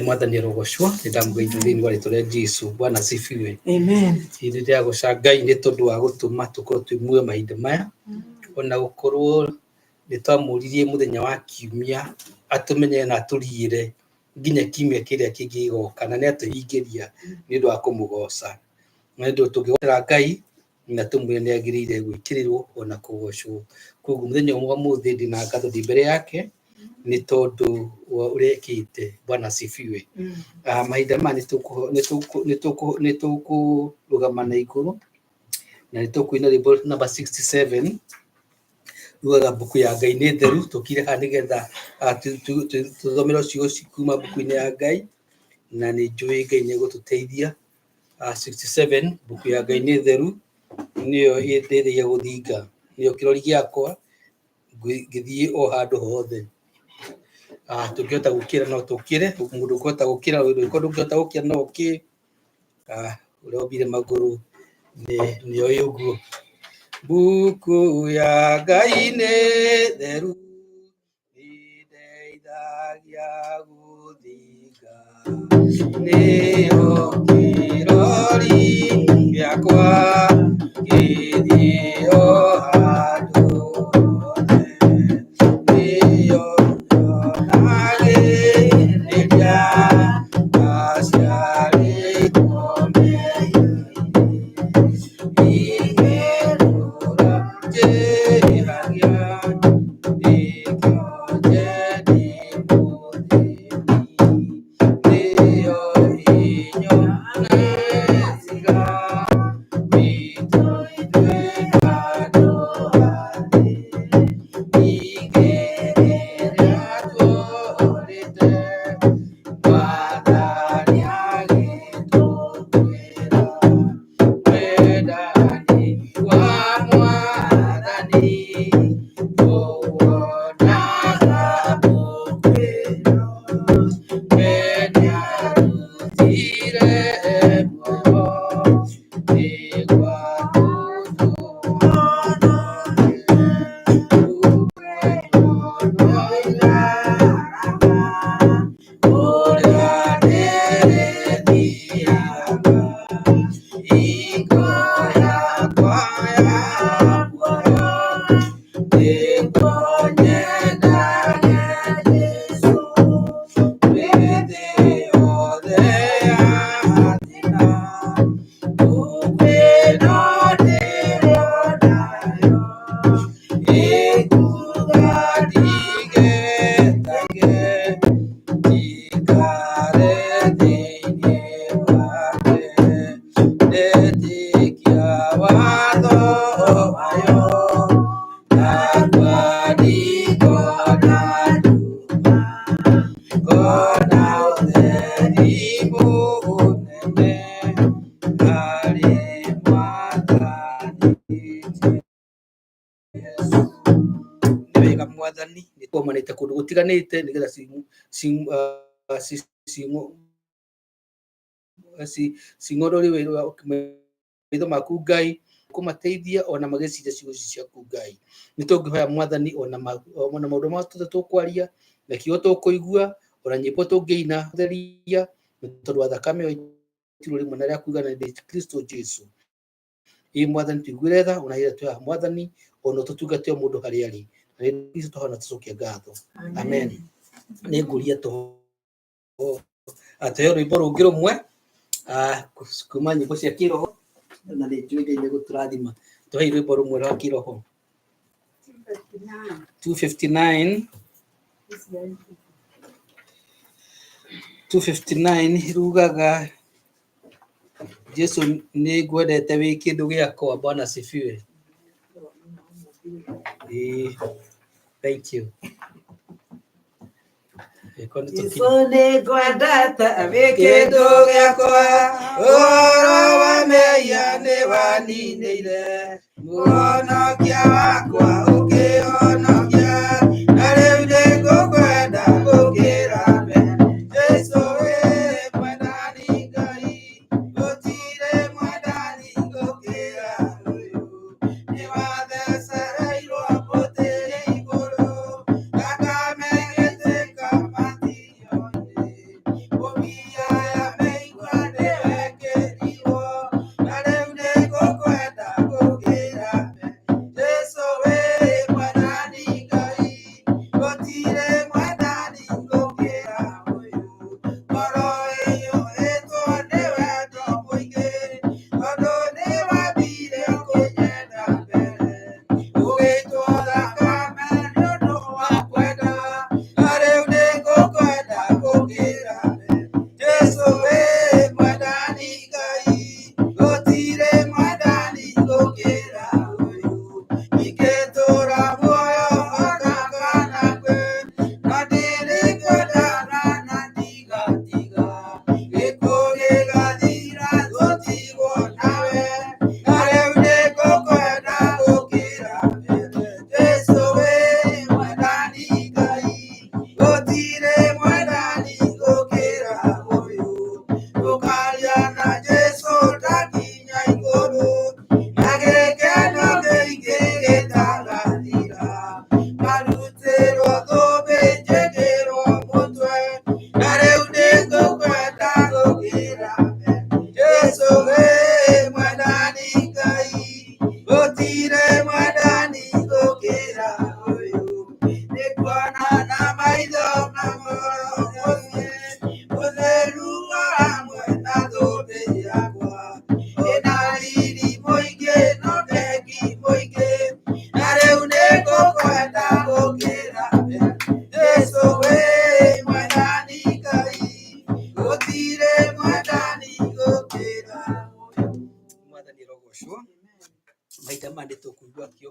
mwathani arogoshwo ndamugĩithia thĩinĩ wa rĩtwa rĩa Jesũ. Bwana asifiwe. Amen. Hĩndĩ rĩa gũca Ngai nĩ tondũ wa gũtũma tũkorwo twĩ muoyo mahinda maya, ona gũkorwo nĩ twamũririe mũthenya wa kiumia atũmenye na atũriĩre nginya kiumia kĩrĩa kĩngĩ gĩgoka, na nĩ atũhingĩria nĩ ũndũ wa kũmũgoca, na nĩ ũndũ tũngĩgocera Ngai na tũmwĩre nĩ agĩrĩire gwĩkĩrĩrwo ona kũgocwo. Koguo mũthenya wa ũmũthĩ ndĩ na ngatho ndĩ mbere yake nĩ tondũ wa ũrĩa ekĩte. Bwana asifiwe. Mahinda maya nĩ tũkũrũgama na igũrũ na nĩ tũkũina rwĩmbo number 67 rugaga mbuku ya Ngai nĩ theru. Tũkire haha nĩgetha tũthomere ciugo kuma mbuku-inĩ ya Ngai, na nĩ njũĩ Ngai nĩ egũtũteithia. 67 mbuku ya Ngai nĩ theru nĩyo ĩndeithagia gũthinga, nĩyo kĩrori gĩakwa ngĩthiĩ o handũ hothe. Tũngĩhota gũkĩra no tũkĩre, mũndũ ũkũhota gũkĩra ndũngĩhota gũkĩra no ũkĩ ũrĩa wombire magũrũ nĩ oĩ ũguo. Mbuku ya Ngai nĩ theru ĩndeithagia gũthinga, nĩyo kĩrori gĩakwa ngĩthiĩ o handũ hothe, nĩyo yonagĩrĩria aciarĩtwo Mwathani nĩ twomanĩte kũndũ gũtiganĩte nĩgetha cing'orore maitho maku Ngai, kũmateithia ona magĩciria ciugo ciaku Ngai. Nĩ tũngĩhoya Mwathani ona maũndũ marĩa tũkwaria na kiugo tũkũigua ona nyĩmbo tũngĩina theria nĩ tondũ wa thakame ĩyo rĩmwe na rĩa kuga na Kristo Jesũ. Mwathani tũiguĩre tha ona hĩndĩ tũoya Mwathani ona tũtungate o mũndũ harĩa arĩ. Kristo tũhana tũcokia ngatho. Amen. Nĩ ngũria ateo rwĩmbo rũngĩ rũmwe kuma nyĩmbo cia kĩroho, na nĩ njũĩ Ngai nĩ egũtũrathima. Tũhei rwĩmbo rũmwe rwa kĩroho. 259 rugaga Jesũ nĩ ngwendete wĩ kĩndũ gĩakwa. Bwana asifiwe. Thank you. Jesũ nĩ ngwendete wĩ kĩndũ gĩakwa, ũhoro wa mehia nĩ waninĩire, mũhonokia wakwa ũkĩhonokia, na rĩu nĩ ngũkwenda gũkĩra mbere. Jesũ wĩ mwendani Ngai, gũtirĩ mwendani gũkĩra ũyũ, nĩ wathecereirwo mũtĩ igũrũ, thakame ĩgĩitĩka matio-inĩ,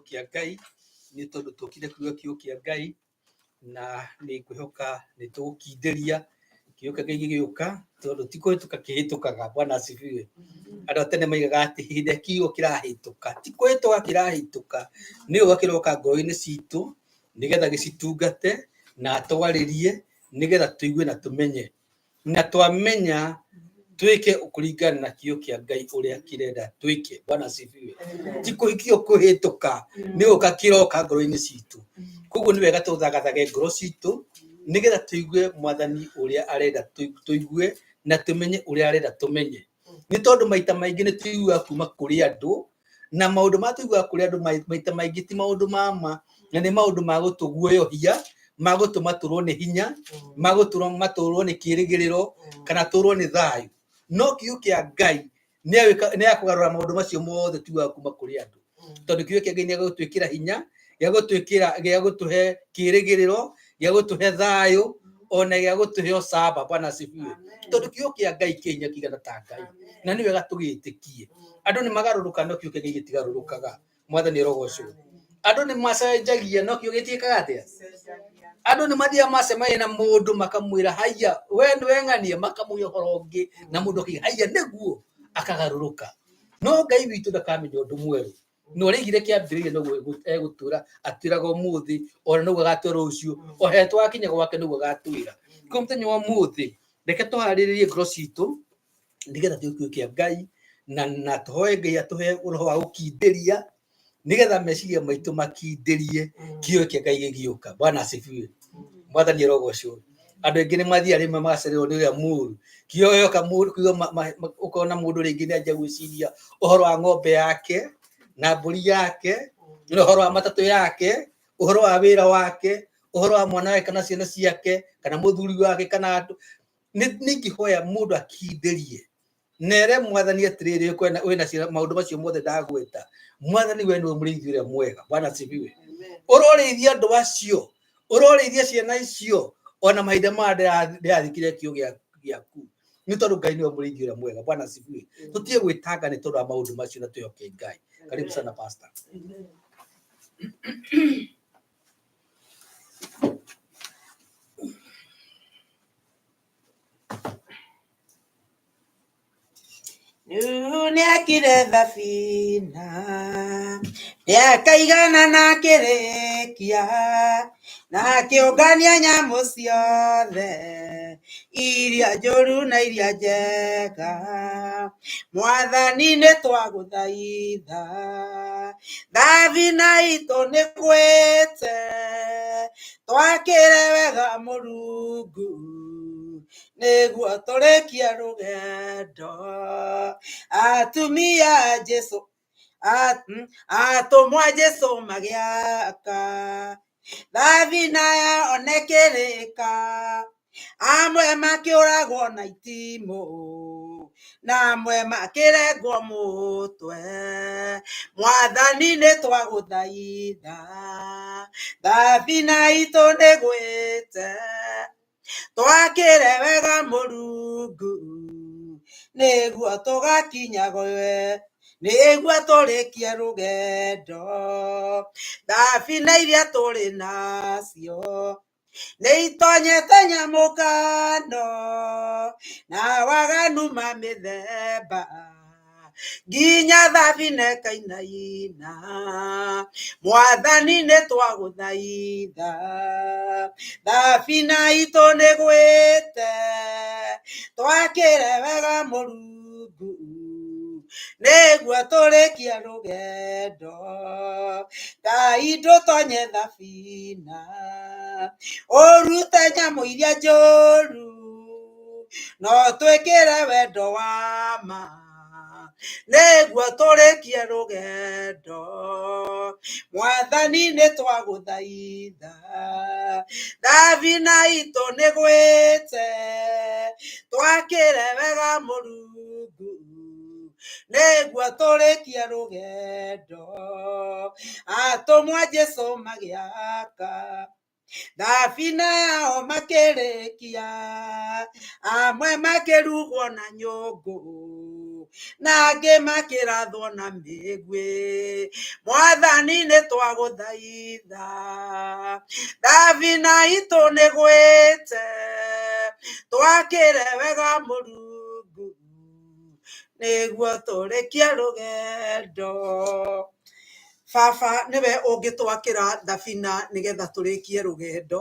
kia Ngai ni tondu tukire kuga kiugo kia Ngai na ni ngwihoka ni tugukinderia kiugo kia Ngai gigiuka tondu tikuhituka kihitukaga. Bwana asifiwe. Andu tene maigaga ati hinde kiugo kirahituka, tikuhituka kirahituka, ni ugakiroka ngoro-ini citu nigetha gicitungate na twaririe nigetha tuigue na tumenye, na twamenya twike kuringana na kiugo kia Ngai uria kirenda twike. Bwana asifiwe. Tikuhikio kuhituka ni ugakiroka ngoro-ini citu. Koguo ni wega tuthagathage ngoro citu nigetha tuigue mwathani uria arenda tuigue na tumenye uria arenda tumenye. Ni tondu maita maingi ni tuiguaga kuma kuri andu na maundu ma tuiguaga kuri andu maita maingi ti maundu mama, na ni maundu ma gutuguoyohia, ma gutuma turwo ni hinya, ma gutuma turwo ni kirigiriro kana turwo ni thayu. No kiugo kia Ngai ni akugarura maundu macio mothe tuiguaga kuma kuri andu, tondu kiugo kia Ngai ni agutwikira hinya, gia gutuhe kirigiriro, gia gutuhe thayu, ona gia gutuhe ucamba. Bwana asifiwe. Tondu kiugo kia Ngai kinya kigana ta Ngai na ni wega tugitikie. Andu ni magaruruka no kiugo kia Ngai gitigarurukaga. Mwathani rogocwo. Andu ni macenjagia no kiugo gitiikaga atia. Andu ni mathia macemania na mundu makamwira haya we ng'anie, makamuya horo ungi na mundu ki haya niguo akagaruruka. No Ngai witu ndakamenya undu mweru. No rigire kiambiririe no egutura atiraga umuthi ona no gagatwira rucio ohetwo akinya gwake no gagatwira. Ko muthenya wa muthi reke tuhariririe ngoro citu nigetha kiugo kia Ngai na tuhoe Ngai atuhe roho wa gukinderia nigetha meciria maitu makinderie kiugo kia Ngai gigiuka. Bwana asifiwe. Mwathani rogocwo. Andu aingi ni mathia rimwe magacererwo ni uria muru kiugo yoka muru kiugo ukona mundu ringi ni anja gwiciria uhoro wa ng'ombe yake na mburi yake, uhoro wa matatu yake, uhoro wa wira wake, uhoro wa mwana wake kana ciana ciake kana muthuri wake kana andu ni ngihoya mundu akinderie nere mwathani atiriri kwena wina ciana maundu macio mothe ndagweta. Mwathani we ni muriithi uria mwega. Bwana asifiwe. Urorithia andu acio, urorithia ciana icio ona mahinda ma ndirathikire kiugo giaku ni tondu Ngai ni muriithi uria mwega. Bwana asifiwe. Tutie gwitanga ni tondu wa maundu macio na tuyoke Ngai. Karibu sana pastor. Nuniakire thabina yakaigana na kirikia na kiungania nyamu ciothe iria njuru na iria njega. Mwathani ni twaguthaitha thabina itu ni gwite twakire wega Murungu niguo turikia rugendo. Atumia Jesu atumwa Jesu magiaka thabina yaonekirika, amwe makiuragwo na itimu na amwe makirengwo mutwe. Mwathani ni twaguthaitha thabina itu ni gwite twakire wega Murungu niguo tugakinya gwe, niguo turikie rugendo. Thabina iria turi nacio ni itonyete nyamukano na waganu ma mithemba nginya thabina kainaina. Mwathani ni twaguthaitha thabina itu ni gwite twakire wega Murungu niguo turikie rugendo. Ngai ndutonye thabina urute nyamu iria njuru no twikire wendo wa ma niguo turikie rugendo. Mwathani ni twaguthaitha thabina itu ni gwite twakire wega Murungu niguo turikie rugendo. Atumwa Jesu magiaka thabina yao makirikia, amwe makirugwo na nyungu na angĩ makĩrathwo na mĩguĩ. Mwathani nĩ twagũthaitha, thabina itũ nĩ gwĩte, twakĩre wega Mũrungu nĩguo tũrĩkie rũgendo. Baba nĩwe ũngĩtwakĩra thabina nĩgetha tũrĩkie rũgendo,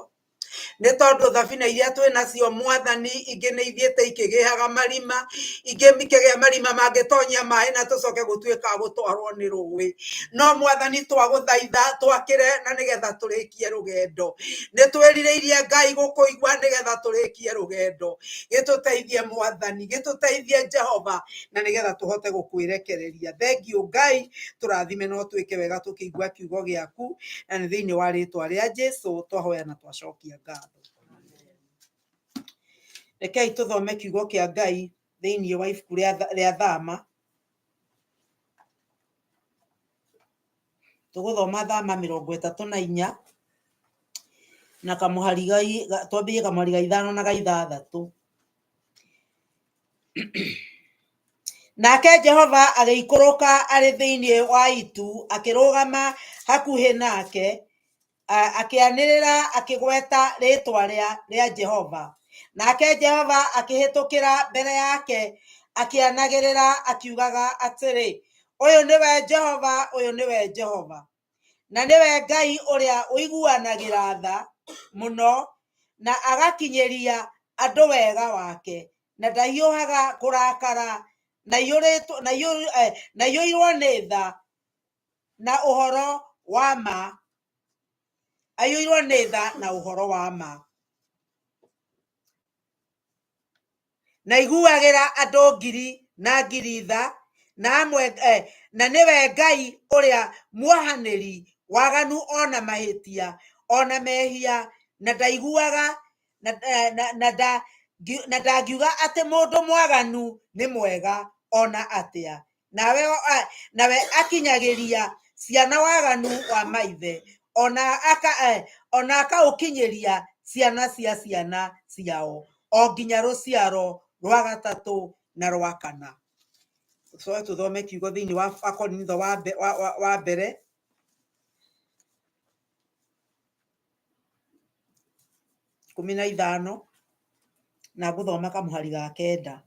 nĩ tondũ thabina iria twĩ nacio Mwathani ingĩ nĩ ithiĩte ikĩgĩaga marima, ingĩ ikĩgĩa marima mangĩtonyia maĩ na tũcoke gũtuĩka gũtwarwo nĩ rũĩ. No Mwathani twagũthaitha twakĩre na nĩgetha tũrĩkie rũgendo. Nĩ twĩrirĩirie Ngai gũkũigua nĩgetha tũrĩkie rũgendo. Gĩtũteithie Mwathani, gĩtũteithie Jehova, na nĩgetha tũhote gũkwĩrekereria. Thengiũ Ngai, tũrathime no twĩke wega tũkĩigua kiugo gĩaku, na nĩ thĩinĩ wa rĩtwa rĩa Jesũ twahoya na twacokia ngatho. Rekei tũthome kiugo kĩa Ngai thĩinĩ wa ibuku rĩa Thama. Tũgũthoma Thama 34 na kamũhari twambie kamũhari ga 5 na ga 6. Nake Jehova agĩikũrũka arĩ thĩinĩ wa itu, akĩrũgama hakuhĩ nake, akĩanĩrĩra akĩgweta rĩtwa rĩa Jehova. Nake Jehova akĩhĩtũkĩra mbere yake akĩanagĩrĩra akiugaga atĩrĩ, ũyũ nĩwe Jehova, ũyũ nĩwe Jehova, na nĩwe Ngai ũrĩa ũiguanagĩra tha mũno na agakinyĩria andũ wega wake, na ndahiũhaga kũrakara, na iyũirwo nĩ tha na ũhoro wa ma, aiyũirwo nĩ tha na ũhoro wa ma, na iguagĩra andũ ngiri na ngiri tha, na amwe na nĩwe Ngai ũrĩa muohanĩri waganu ona mahĩtia ona mehia, na ndaiguaga na ndangiuga atĩ mũndũ mwaganu nĩ mwega ona atĩa, nawe akinyagĩria ciana waganu wa maithe, ona akaũkinyĩria ciana cia ciana ciao, o nginya rũciaro rwa gatatũ na rwa kana. Tũthome kiugo thĩinĩ wa Akorintho wa mbere 15 na gũthoma kamũhari ga 9.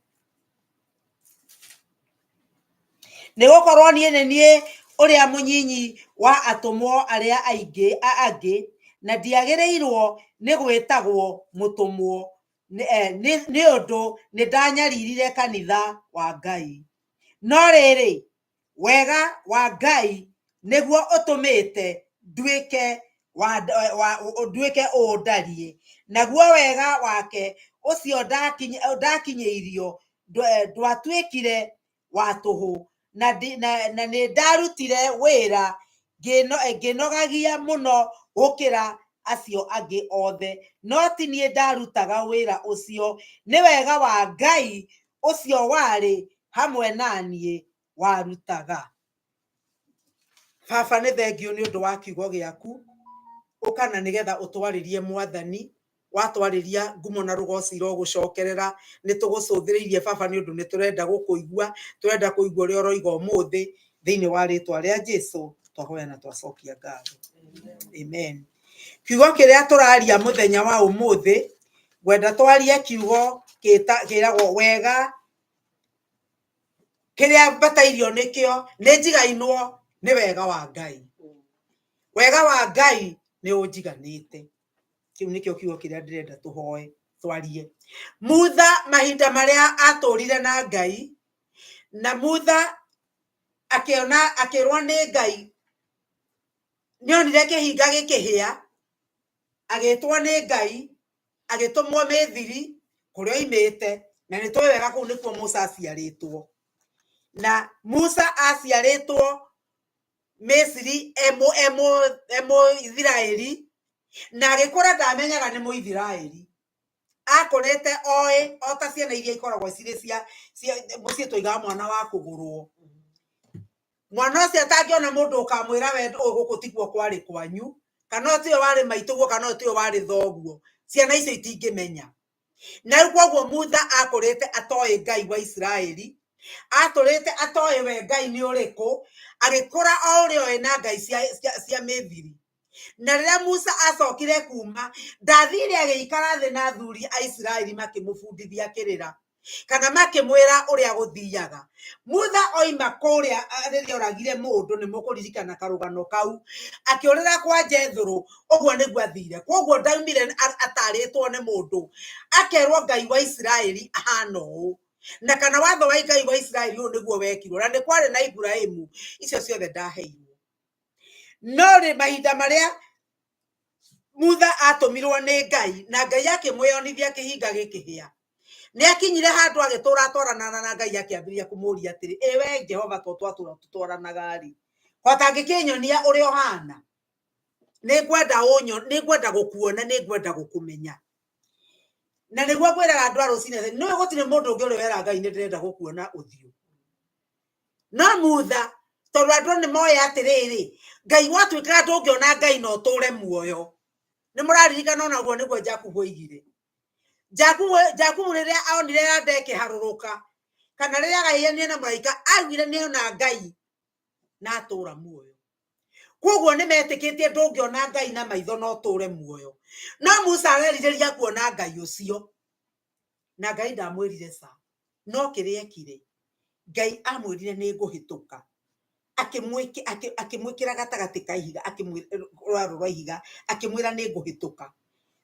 Nĩgũkorwo niĩ nĩ niĩ ũrĩa mũnyinyi wa atũmwo arĩa angĩ, na ndiagĩrĩirwo nĩ gwĩtagwo mũtũmwo, nĩ ũndũ nĩ ndanyaririre kanitha wa Ngai. No rĩrĩ, wega wa Ngai nĩguo ũtũmĩte nduĩke ũndarie, naguo wega wake ũcio ndakinyĩirio ndwatuĩkire wa tũhũ, na nĩ ndarutire wĩra ngĩnogagia mũno gũkĩra acio angĩ othe, no ti niĩ ndarutaga wĩra ũcio, nĩ wega wa Ngai ũcio warĩ hamwe naniĩ warutaga. Baba nĩ thengio nĩ ũndũ wa kiugo gĩaku, ũkana nĩgetha ũtwarĩrie Mwathani, watwarĩria ngumo na rũgoci rogũcokerera, nĩ tũgũcũthĩrĩirie Baba nĩ ũndũ nĩ tũrenda gũkũigua, tũrenda kũigua ũrĩa ũroiga ũmũthĩ, thĩinĩ wa rĩtwa rĩa Jesũ twahoya na twacokia ngatho. Amen. Kiugo kĩrĩa tũraria mũthenya wa ũmũthĩ, ngwenda twarie kiugo kĩragwo wega, kĩrĩa mbatairio nĩkĩo, nĩ njigainwo nĩ wega wa Ngai. Wega wa Ngai nĩ ũnjiganĩte. Kĩu nĩkĩo kiugo kĩrĩa ndĩrenda tũhoe twarie. Mutha mahinda marĩa atũrire na Ngai, na Mutha akĩrwo nĩ Ngai, nĩonire kĩhinga gĩkĩhĩa, agĩtwo nĩ Ngai, agĩtũmwo Mĩthiri kũrĩa oimĩte, na nĩ tũĩ wega kũu nĩkuo Musa aciarĩtwo. Na Musa aciarĩtwo Misiri Mũithiraeli, na agĩkũra ndamenyaga nĩ Mũithiraeli. Akũrĩte oĩ o ta ciana iria ikoragwo cirĩ cia mũciĩ tũigaga mwana wa kũgũrwo. Mwana ũcio atangĩona mũndũ ũkamwĩra we gũkũ tiguo kwarĩ kwanyu, kana ũyũ tiwe warĩ maitũguo, kana ũyũ tiwe warĩ thoguo. Ciana icio itingĩmenya. Na rĩu koguo Mutha akũrĩte atoĩ Ngai wa Isiraeli, atũrĩte atoĩ we Ngai nĩ ũrĩkũ, agĩkũra o ũrĩa ena ngai cia mĩthiri. Na rĩrĩa Musa acokire kuma, ndathire agĩikara thĩ na athuri a Isiraeli makĩmũbundithia kĩrĩra, kana makĩmwĩra ũrĩa gũthiaga. Musa oima kũrĩa rĩrĩa oragire mũndũ, nĩ mũkũririkana karũgano kau, akĩũrĩra kwa Jethro, ũguo nĩguo athire. Koguo ndaumire atarĩtwo nĩ mũndũ, akerwo Ngai wa Isiraeli ahana ũũ, na kana watho wa Ngai wa Isiraeli ũũ nĩguo wekirwo, na nĩ kwarĩ na Ibrahimu. Icio ciothe ndaheirwo. No rĩ mahinda marĩa Musa atũmirwo nĩ Ngai, na Ngai akĩmwĩonithia kĩhinga gĩkĩhĩa, nĩ akinyire handũ agĩtũra atwaranana na Ngai, akĩambĩrĩria kũmũria atĩrĩ, we Jehova to twatũra tũtwaranaga rĩ, watangĩkĩnyonia ũrĩa ũhana, nĩngwenda gũkuona, nĩngwenda gũkũmenya. Na nĩguo ngwĩraga andũ a rũcinĩ, nĩwe gũtirĩ mũndũ ũngĩ ũrĩa wera Ngai nĩ ndĩrenda gũkuona ũthiũ. No Musa, tondũ andũ nĩ moĩ atĩrĩrĩ, Ngai watuĩkaga ndũngĩona Ngai no tũre muoyo. Nĩ mũraririkana onaguo nĩguo Jakubu oigire. Jakubu rĩrĩa onire Lada ĩkĩharũrũka, kana rĩrĩa agaĩanire na mũraika, augire nĩona Ngai na atũra muoyo. Koguo nĩ metĩkĩtie ndũngĩona Ngai na maitho no tũre muoyo. No Musa arerirĩria kuona Ngai ũcio, na Ngai ndamwĩrire ca. No kĩrĩa ekire, Ngai amwĩrire nĩ ngũhĩtũka, akĩmwĩkĩra gatagatĩ ka ihiga, akĩmwĩra rwa ihiga, akĩmwĩra nĩ ngũhĩtũka,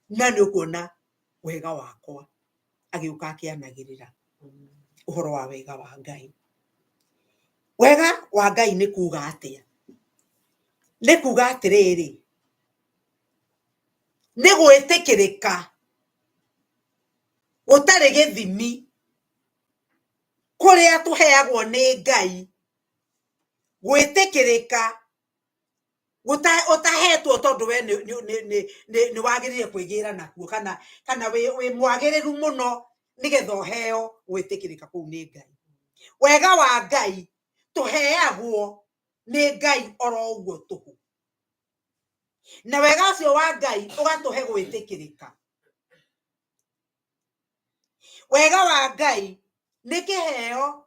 na nĩ ũkuona wega wakwa. Agĩũka akĩanagĩrĩra ũhoro wa wega wa Ngai. Wega wa Ngai nĩ kuuga atĩa? Nĩ kuuga atĩrĩrĩ, nĩ gwĩtĩkĩrĩka gũtarĩ gĩthimi kũrĩa tũheagwo nĩ Ngai, gwĩtĩkĩrĩka ũtahetwo tondũ we nĩ wagĩrĩire kwĩgĩra nakuo, kana wĩ mwagĩrĩru mũno nĩgetha ũheo gwĩtĩkĩrĩka kũu nĩ Ngai. Wega wa Ngai tũheagwo nĩ Ngai oro ũguo tũhũ, na wega ũcio wa Ngai ũgatũhe gwĩtĩkĩrĩka. Wega wa Ngai nĩ kĩheo,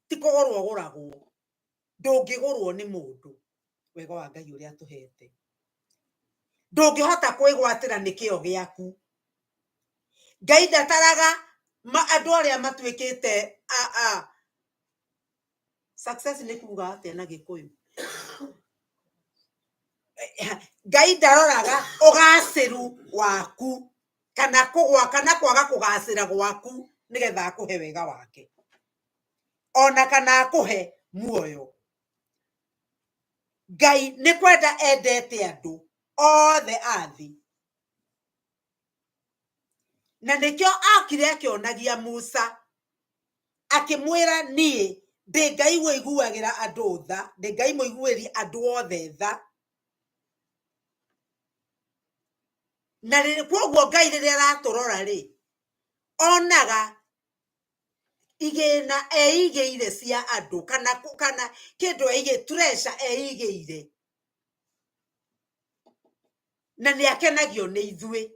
ti kũgũrwo ũgũragwo, ndũngĩgũrwo nĩ mũndũ. Wega wa Ngai ũrĩa tũhete ndũngĩhota kwĩgwatĩra nĩkĩo gĩaku. Ngai ndataraga andũ arĩa matuĩkĩte success nĩ kuuga atĩa na Gĩkũyũ. Ngai ndaroraga ũgacĩru waku kana kwaga kũgacĩra gwaku nĩgetha akũhe wega wake, ona kana akũhe muoyo. Ngai nĩ kwenda endete andũ othe a thĩ, na nĩkĩo akire akĩonagia Musa, akĩmwĩra niĩ ndĩ Ngai wĩiguagĩra andũ tha, ndĩ Ngai mũiguĩri andũ othe tha. Na koguo Ngai rĩrĩa aratũrora rĩ, onaga igĩna eigĩire cia andũ, kana kĩndũ eigĩire, treasure eigĩire, na nĩ akenagio nĩ ithuĩ.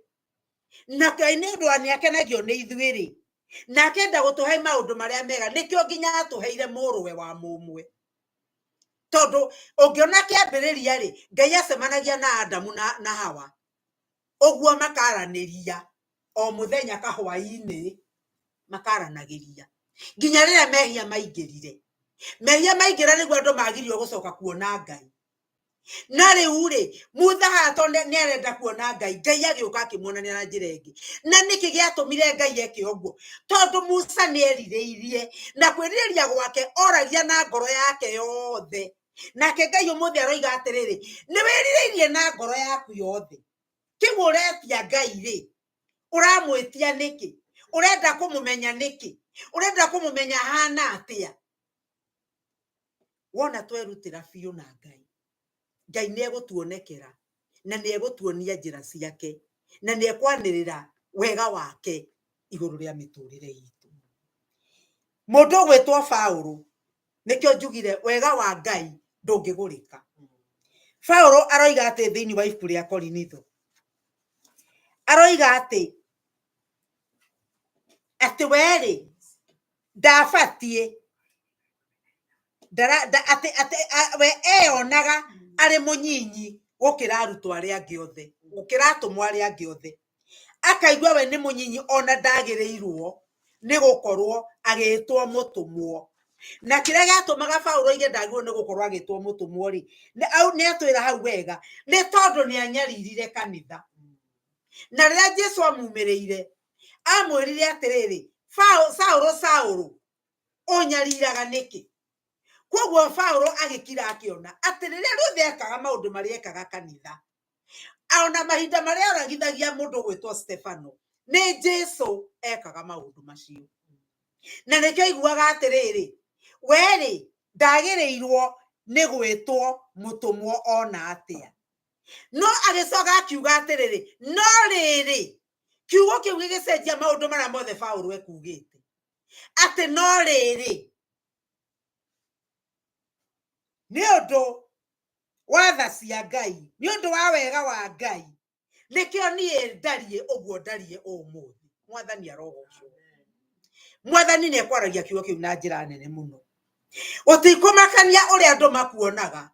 Na Ngai nĩ ũndũ wa nĩ akenagio nĩ ithuĩ rĩ, na akenda gũtũhe maũndũ marĩa mega, nĩkĩo nginya atũheire mũrũwe wa mũmwe. Tondũ ũngĩona kĩambĩrĩria rĩ, Ngai acemanagia na Adamu na Hawa, ũguo makaranĩria o mũthenya kahwaĩ-inĩ, makaranagĩria nginya rĩrĩa mehia maingĩrire. Mehia maingĩra nĩguo andũ magirio gũcoka kuona Ngai. Na rĩu rĩ, Musa hato nĩ arenda kuona Ngai, Ngai agĩũka akĩmuonania na njĩra ĩngĩ. Na nĩkĩ gĩatũmire Ngai eke ũguo? Tondũ Musa nĩ erirĩirie, na kwĩrirĩria gwake oragia na ngoro yake yothe. Nake Ngai ũmũthĩ aroiga atĩrĩrĩ, nĩ wĩrirĩirie na ngoro yaku yothe. Kĩu ũretia Ngai rĩ, ũramwĩtia nĩkĩ? Ũrenda kũmũmenya nĩkĩ? Ũrenda kũmũmenya hana atĩa? Wona twerutĩra biũ na Ngai, Ngai nĩ egũtuonekera, na nĩ egũtuonia njĩra ciake, na nĩ ekwanĩrĩra wega wake igũrũ rĩa mĩtũrĩre itũ. Mũndũ ũgwĩtwo Paũlũ, nĩkĩo njugire wega wa Ngai ndũngĩgũrĩka. Paũlũ aroiga atĩ thĩinĩ wa ibuku rĩa Korinitho, aroiga atĩ werĩ ndabatiĩ we eonaga arĩ mũnyinyi gũkĩra arutwo arĩa angĩ othe, gũkĩra atũmwo arĩa angĩ othe. Akaigua we nĩ mũnyinyi ona ndagĩrĩirwo nĩ gũkorwo agĩtwo mũtũmwo. Na kĩrĩa gĩatũmaga Paulo oige ndagĩrĩirwo nĩ gũkorwo agĩtwo mũtũmwo rĩ, nĩ atwĩra hau wega nĩ tondũ nĩ anyaririre kanitha. Na rĩrĩa Jesũ amumĩrĩire amwĩrire atĩrĩrĩ, Saũlũ ũnyariraga nĩkĩ? Koguo Paulo agĩkira akĩona atĩ rĩrĩa Ruthe ekaga maũndũ marĩa ekaga kanitha, ona mahinda marĩa oragithagia mũndũ gwĩtwo Stefano, nĩ Jesũ ekaga maũndũ macio. Na nĩkĩo aiguaga atĩrĩrĩ, we-rĩ ndagĩrĩirwo nĩ gwĩtwo mũtũmwo ona atĩa. No agĩcoka akiuga atĩrĩrĩ, no rĩrĩ, kiugo kĩu gĩgĩcenjia maũndũ marĩa mothe Paulo ekugĩte. Atĩ no rĩrĩ, nĩ ũndũ wa tha cia Ngai, nĩ ũndũ wa wega wa Ngai, nĩkĩo niĩ ndariĩ ũguo ndariĩ ũmũthĩ. Mwathani arogocwo. Mwathani nĩ ekwaragia kiugo kĩu na njĩra nene mũno. Ũtikũmakania ũrĩa andũ makuonaga,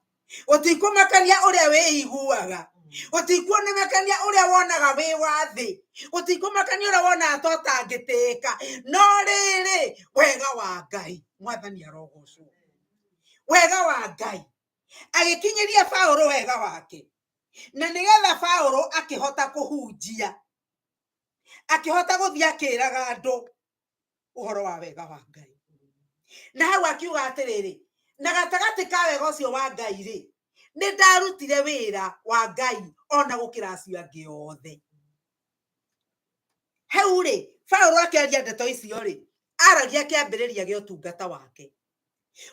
ũtikũmakania ũrĩa wĩiguaga, ũtikũmakania ũrĩa wonaga wĩ wa thĩ, ũtikũmakania ũrĩa wonaga ta ũtangĩtĩka. No rĩrĩ, wega wa Ngai. Mwathani arogocwo. Wega wa Ngai agĩkinyĩria Paulo wega wake, na nĩgetha Paulo akĩhota kũhunjia, akĩhota gũthiĩ akĩraga andũ ũhoro wa wega wa Ngai. Na hau akiuga atĩrĩrĩ, na gatagatĩ ka wega ũcio wa Ngai rĩ, nĩ ndarutire wĩra wa Ngai ona gũkĩra acio angĩ othe. Hau rĩ, Paulo akĩaria ndeto icio rĩ, aragia kĩambĩrĩria gĩa ũtungata wake.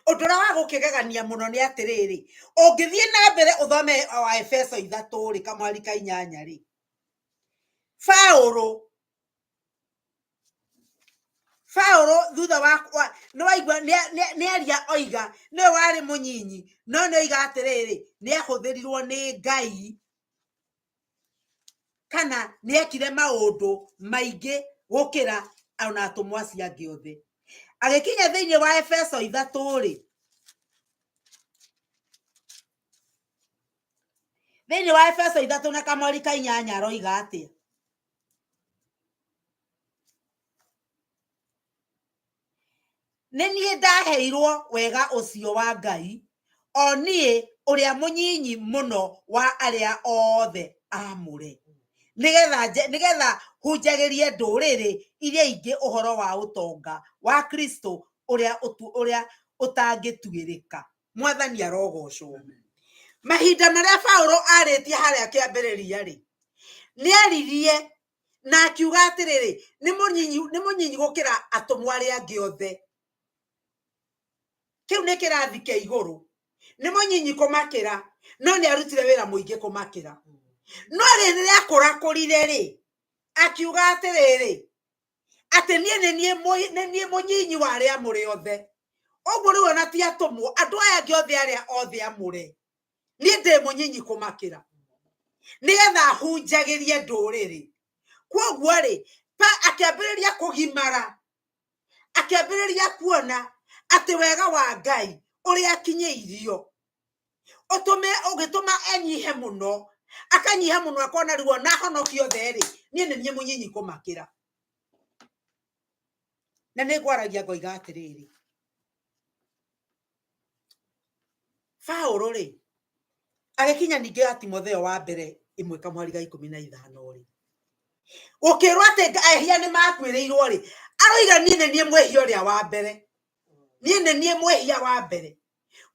Ũndũ ũrĩa wa gũkĩgegania mũno nĩ atĩrĩrĩ, ũngĩthiĩ na mbere ũthome wa Efeso 3 rĩ, kamwari ka 8 rĩ, Paulo thutha wa nĩ waigua nĩ aria oiga nĩ warĩ mũnyinyi, no nĩ oiga atĩrĩrĩ nĩ ahũthĩrirwo nĩ Ngai, kana nĩ ekire maũndũ maingĩ gũkĩra ona atũmwo acio angĩ othe. Agĩkinya thĩinĩ wa Efeso 3 rĩ, thĩinĩ wa Efeso 3 na kamwari ka 8 aroiga atĩa? Nĩ niĩ ndaheirwo wega ũcio wa Ngai, o niĩ ũrĩa mũnyinyi mũno wa arĩa othe amũre, nĩgetha hunjagĩrie ndũrĩrĩ iria ingĩ ũhoro wa ũtonga wa Kristo ũrĩa ũtangĩtuĩrĩka. Mwathani arogocwo. Mahinda marĩa Paulo arĩtie harĩa kĩambĩrĩria rĩ, nĩ aririe na akiuga atĩrĩrĩ, nĩ mũnyinyi gũkĩra atũmwo arĩa angĩ othe. Kĩu nĩ kĩrathi kĩa igũrũ. Nĩ mũnyinyi kũmakĩra, no nĩ arutire wĩra mũingĩ kũmakĩra. No rĩrĩa akũrakũrire rĩ, akiuga atĩrĩrĩ, atĩ niĩ nĩ mũnyinyi wa arĩa mũrĩ othe. Ũguo rĩu ona ti atũmwo, andũ aya angĩ othe arĩa othe amũre, niĩ ndĩ mũnyinyi kũmakĩra, nĩgetha hunjagĩrie ndũrĩrĩ. Koguo rĩ, akĩambĩrĩria kũgimara, akĩambĩrĩria kuona atĩ wega wa Ngai ũrĩa akinyĩirio ũgĩtũma enyihe mũno, akanyiha mũno, akona rĩu ona honokio othe rĩ, niĩ nĩ niĩ mũnyinyi kũmakĩra. Na nĩ ngwaragia ngoiga atĩrĩrĩ, Paulo rĩ, agĩkinya ningĩ ga Timotheo wa mbere 1 kamwari ga 15 rĩ, gũkĩrwo atĩ ehia nĩ makwĩrĩirwo rĩ, aroiga niĩ nĩ niĩ mwĩhia ũrĩa wa mbere, niĩ nĩ niĩ mwĩhia wa mbere.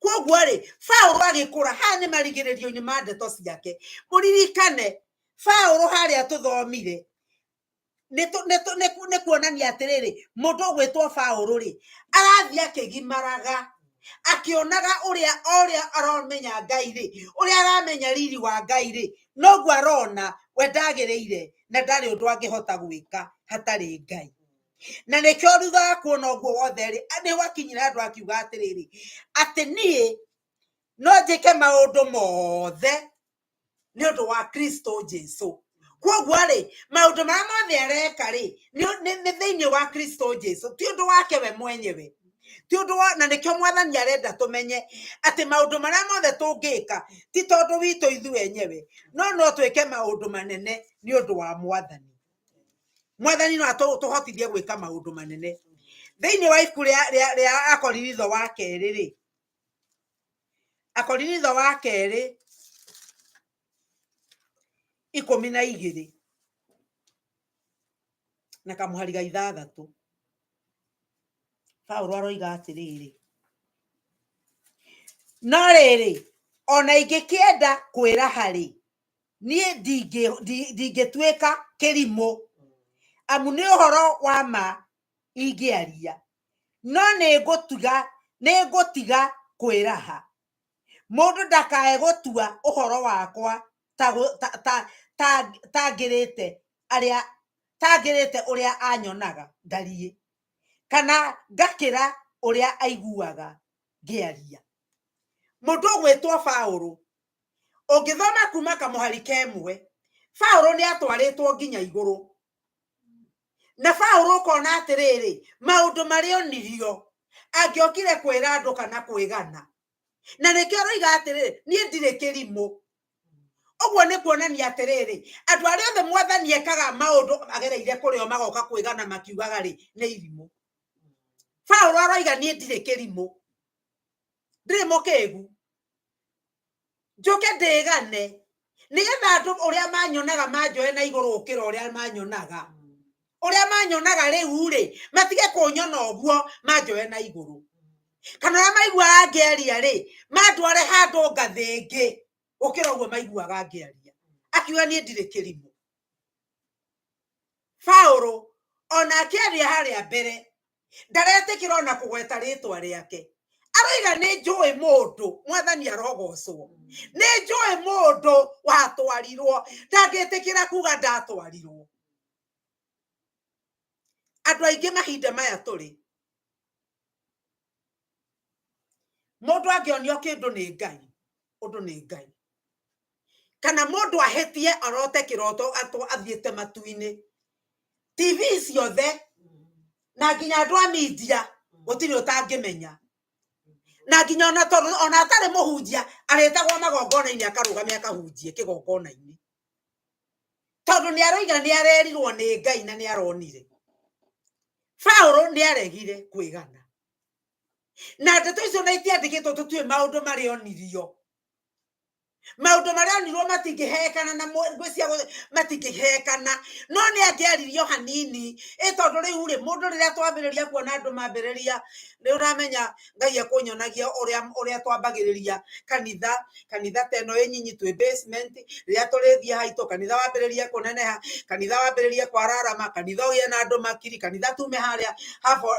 Koguo rĩ, Paulo agĩkũra, haha nĩ marigĩrĩrio-inĩ ma ndeto ciake. Mũririkane Paulo harĩa tũthomire nĩ kuonania atĩrĩrĩ, mũndũ ũgwĩtwo Paulo rĩ, arathiĩ akĩgimaraga, akĩonaga ũrĩa aramenya Ngai rĩ, ũrĩa aramenya riri wa Ngai rĩ, noguo arona we ndagĩrĩire na ndarĩ ũndũ angĩhota gwĩka hatarĩ Ngai. Na nĩkĩo thutha wa kuona ũguo wothe rĩ, nĩ gwakinyire andũ akiuga atĩrĩrĩ, atĩ niĩ no njĩke maũndũ mothe nĩ ũndũ wa Kristo Jesũ. Koguo rĩ, maũndũ marĩa mothe areka rĩ, nĩ thĩinĩ wa Kristo Jesũ, ti ũndũ wake we mwenyewe. ti undu wa na nikio mwathani arenda tumenye ati maundu maria mothe tungika ti tondu witu ithu enyewe no twike maundu manene ni undu wa mwathani. Mwathani no atuhotithie gwika maundu manene thiini wa ibuku ria Akorinitho wa kerĩ Akorinitho wa kerĩ 12 na kamuhari ga 6 Paulo aroiga atiriri no riri ona ingikienda kwira hari nie ndingituika kirimo amu ni uhoro wa ma ingiaria no ningutiga kwiraha mundu ndakae gutua uhoro wakwa tangirite uria anyonaga ndarie kana ngakira uria aiguaga ngiaria. Mundu gwitwo Paulo ungithoma kuma kamuhari kemwe Paulo ni atwaritwo nginya iguru na Paulo kona atiriri maundu maria onirio angiokire kwira andu kana kwigana na nikio roiga atiriri nie ndire kirimo ogwo ni kuonania atiriri andu aria othe mwathani ekaga maundu agereire kurio magoka kwigana makiugaga ri ni irimo. Paulo aroiga nie ndire kirimo ndire mukegu njoke ndigane nigetha andu uria manyonaga manjoe na iguru ukira uria manyonaga riu ri matige kunyona ogwo manjoe na iguru kana uria maigua ngiaria ri mandware handu ngathingi ukira ogwo maiguaga ngiaria. Akiuga nie ndire kirimo. Paulo ona akiaria haria mbere ndaretikira ona kugweta ritwa riake aroiga ni njui mundu mwathani arogocwo ni njui mundu watwarirwo ndangitikira kuga ndatwarirwo. Andu aingi mahinda maya turi mundu angionio kindu ni Ngai undu ni Ngai kana mundu ahetie arote kiroto athiete matuini TV ciothe na nginya andu a media gutiri utangimenya na nginya ona atari muhunjia aretagwo magongona-ini akarugamia akahunjie kigongona-ini tondu ni aroiga ni arerirwo ni Ngai na ni aronire. Paulo ni aregire kwigana na ndeto icio na itiandikitwo tutue maundu maria onirio maundu maria onirwo matingihekana na ngwisia matingihekana no ni angiaririo hanini tondu riu ri mundu riria twambiriria kuona andu mambiriria ni uramenya Ngai akunyonagia uria twambagiriria kanitha teno inyinyi twi basement riria turithia haitu kanitha wambiriria kuneneha kanitha wambiriria kwararama kanitha uye na andu makiri kanitha tume haria hapo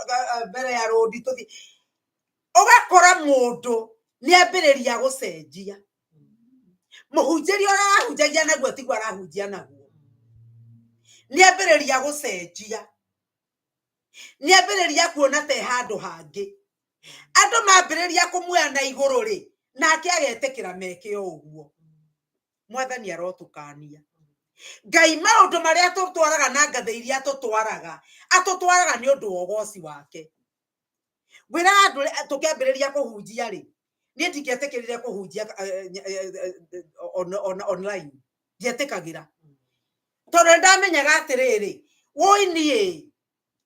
mbere ya road tuthi ugakora mundu ni ambiriria gucenjia muhunjiri ora ahunjagia naguo tigwo arahunjia naguo ni ambiriria gucenjia ni ambiriria kuona te handu hangi andu mambiriria kumuoya na iguru ri nake agetikira meke uguo. Mwathani arotukania Ngai maundu maria tutwaraga na ngathe iria atutwaraga ni undu wa ugoci wake. Gwira andu tukiambiriria kuhunjia ri nie ndingetikirire kuhunjia online ndietikagira tondu ndamenyaga atiriri woi nie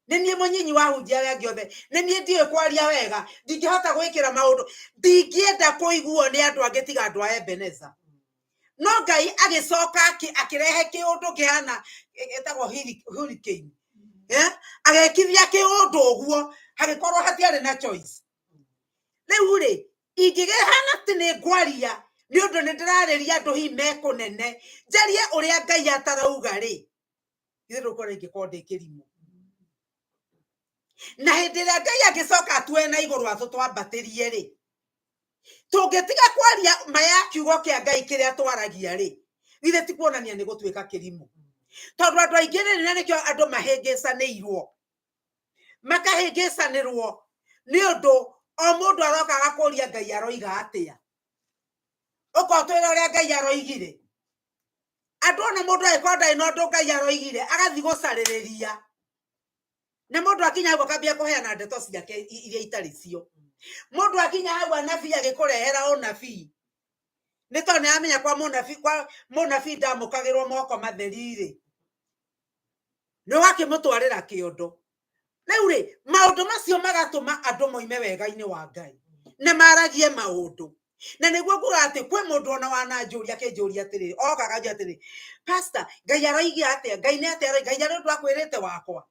ni nie munyinyi wa hunjia ya giothe ni nie ndiwe kwaria wega ndingihota gwikira maundu ndingienda kuiguo ni andu angitiga andu a Ebeneza no Ngai agicoka akirehe kiundu kihana etagwo hurricane agekithia kiundu uguo hagikorwo hatiari na choice riu ri ingigehana ati ni ngwaria ni undu ni ndirariria andu hi mekunene njarie uria Ngai atarauga ri ithe ndukora ingikora ndi kirimo na hindi ria Ngai agicoka atue na iguru atutwambatirie ri tungitiga kwaria maya kiugo kia Ngai kiria twaragia ri ithe ti kuonania ni gutuika kirimo tondu andu aingi ni nikio andu mahingicanirwo makahingicanirwo ni undu o mundu aroka gakuria Ngai aroiga atia ukotwira uria Ngai aroigire andu ona mundu aikonda ino ndu Ngai aroigire agathi gucaririria na mundu akinya hau akambia kuheana ndeto ciake iria itari cio mundu akinya hau anabii agikurehera unabii ni to ni amenya kwa munabii ndamukagirwo moko matheri ni wakimutwarira kiondo riu ri maundu macio magatuma andu moime wega-ini wa Ngai na maragie maundu na niguo nguga ati kwi mundu ona wananjuria kinjuria atiri okaga nja atiri pastor Ngai aroigia atia Ngai ni atia Ngai ari undu akwirite wakwa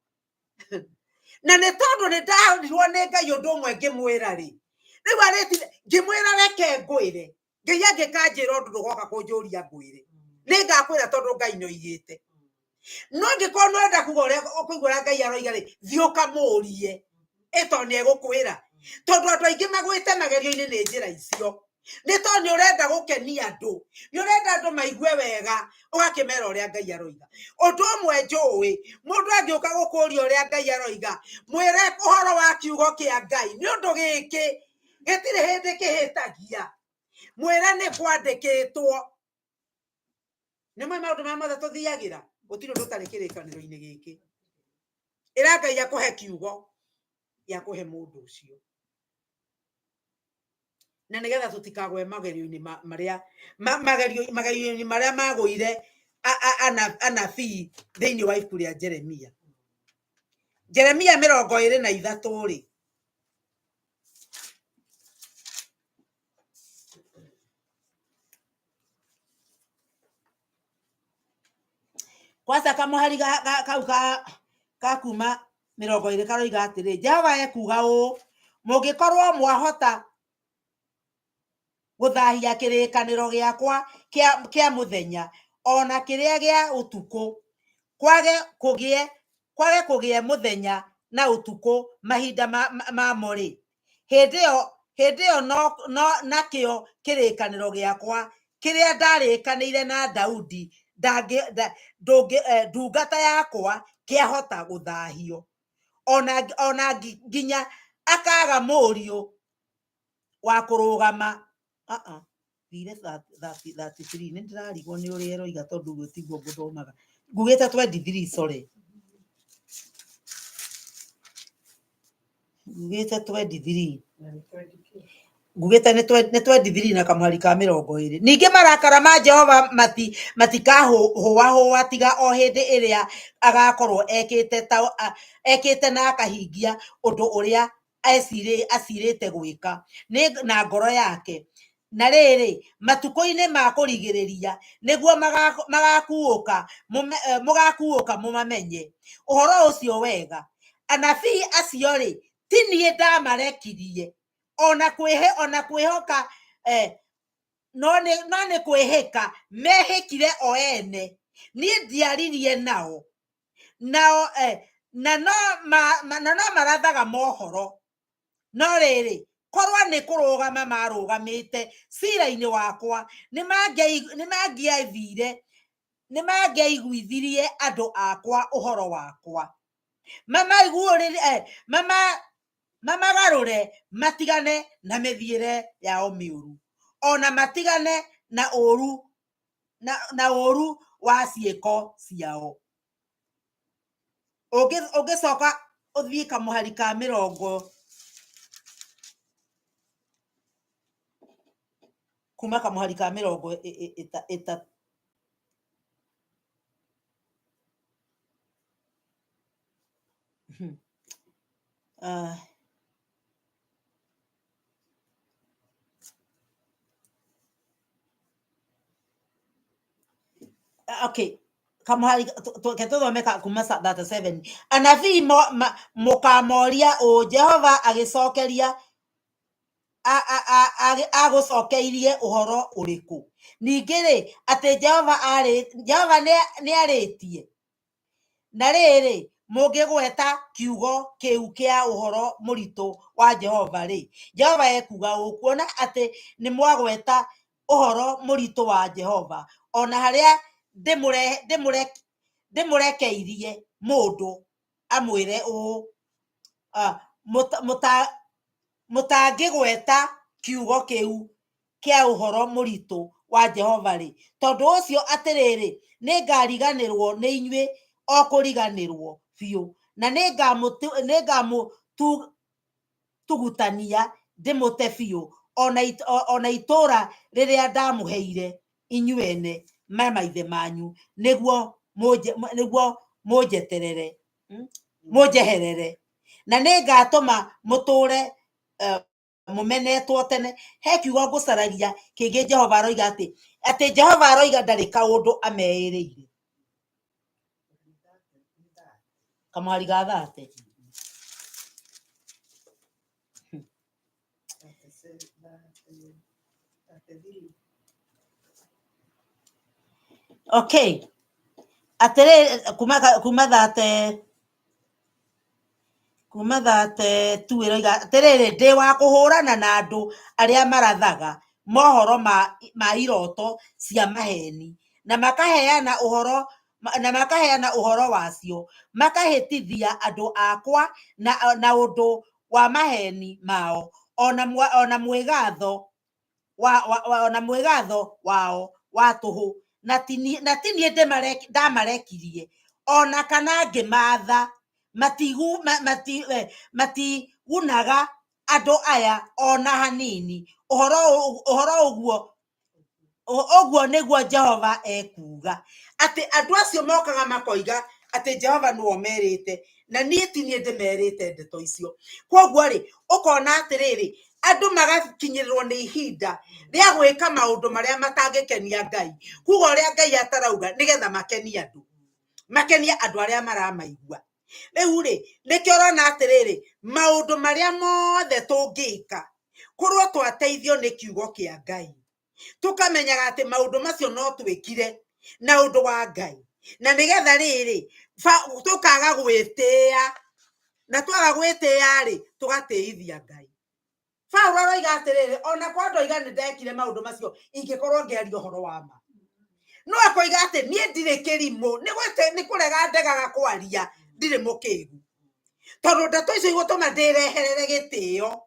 na ni tondu ni ndarirwo ni Ngai undu umwe ngimwira ri riu aritire ngimwira reke ngwire Ngai angikanjira undu ndugoka kunjuria ngwire ni ngakwira tondu Ngai no igite no ngiko no enda kuigura Ngai aroiga ri thiuka murie eto ni egukwira tondu andu aingi magwite magerio-ini ni njira icio ni to ni urenda gukenia andu ni urenda andu maigue wega ugakimera uria Ngai aroiga undu umwe njui mundu angiuka gukuria uria Ngai aroiga mwire uhoro wa kiugo kia Ngai ni undu giki gitire hindi kihitagia mwire ni kwandikitwo ni maundu ma mothe tuthiagira gutire undu tari kirikaniro-ini giki ira Ngai akuhe kiugo ya kuhe mundu ucio na nigetha tutikagwe magerio-ini magerio-ini maria maguire anabii thiini wa ibuku ria Jeremia 23 ri kwasa kamuhari kau ka kuma 20 karoiga atiri Jehova ekuga uu mungikorwo mwahota guthahia kirikaniro giakwa kia muthenya ona kiria gia utuku kwage kugie muthenya na utuku mahinda ma mori hindi yo no nakio kirikaniro giakwa kiria ndarikanire na Daudi ndungata yakwa kiahota guthahio ona nginya akaga murio wa kurugama thire 33 ni ndirarigwo ni uria eroiga tondu guo tiguo nguthomaga ngugite 23 sorry ngugite 23 ngugite ni 23 na kamuhari ka 20 ningi marakara ma Jehova matikahuwa tiga o hindi iria agakorwo ekite na akahingia undu uria asirite gwika ni na ngoro yake na riri matuko-ini ma kurigiriria niguo mugakuuka mumamenye uhoro ucio wega anabii acio ri ti nie ndamarekirie ona kwihoka no ni kwihika mehikire o ene nie ndiaririe nao na no marathaga mohoro no riri korwa ni kurugama marugamite cira-ini wakwa ni mangiaiguithirie andu akwa uhoro wakwa mamagarure matigane na mithiire yao miuru ona matigane na uru wa ciiko ciao ugicoka uthii kamuhari ka 20 kuma kamuhari ka 30 okay kamuhari tuthome kuma 37 anabii mukamoria o Jehova agicokeria agusokeirie uhoro uriku ningi ri ati Jehova ni aritie na riri mungigweta kiugo kiu kia uhoro muritu wa Jehova ri Jehova ekuga ukuona ati ni mwagweta uhoro muritu wa Jehova ona haria ndimurekeirie mundu amwire u mutangigweta kiugo kiu kia uhoro muritu wa Jehova ri tondu ucio atiriri ni ngariganirwo ni inyui o kuriganirwo biu na negamu tugutania ndimute biũ ona itura riria ndamuheire inyuene maithe manyu niguo munjeterere munjeherere na ningatuma muture mumenetwo tene. He kiugo ngucaragia kingi Jehova aroiga ati Jehova aroiga ndari kaundu ameiriire kamari ga thate. Okay, atere kuma thate tu iroiga atiriri ndi wa kuhurana na andu aria marathaga mohoro ma iroto cia maheni na makaheana uhoro wacio, makahitithia andu akwa na undu wa maheni mao ona mwigatho wao wa tuhu na tini ndamarekirie ona kana ngimatha matigunaga andu aya ona hanini. Uhoro uguo niguo Jehova ekuga ati andu acio mokaga makoiga ati Jehova nuo merite na nie tini ndimerite ndeto icio. Koguo ri ukona atiriri andu magakinyirirwo ni ihinda ria gwika maundu maria matangikenia Ngai, kuga uria Ngai atarauga nigetha makenia andu aria maramaigua. Riu ri nikio rona atiriri maundu maria mothe tungika kurwo twateithio ni kiugo kia Ngai, tukamenyaga ati maundu macio no twikire na undu wa Ngai, na nigetha riri tukaga gwitia na twaga gwitia ri tugatiithia Ngai. Paulo aroiga atiriri ona kwa ndoiga ni ndekire maundu macio ingikorwo ngiaria uhoro wa ma, no akoiga ati nie ndire kirimo ni kurega ndegaga kwaria ndire mukigu tondu ndeto icio igutuma ndireherere gitio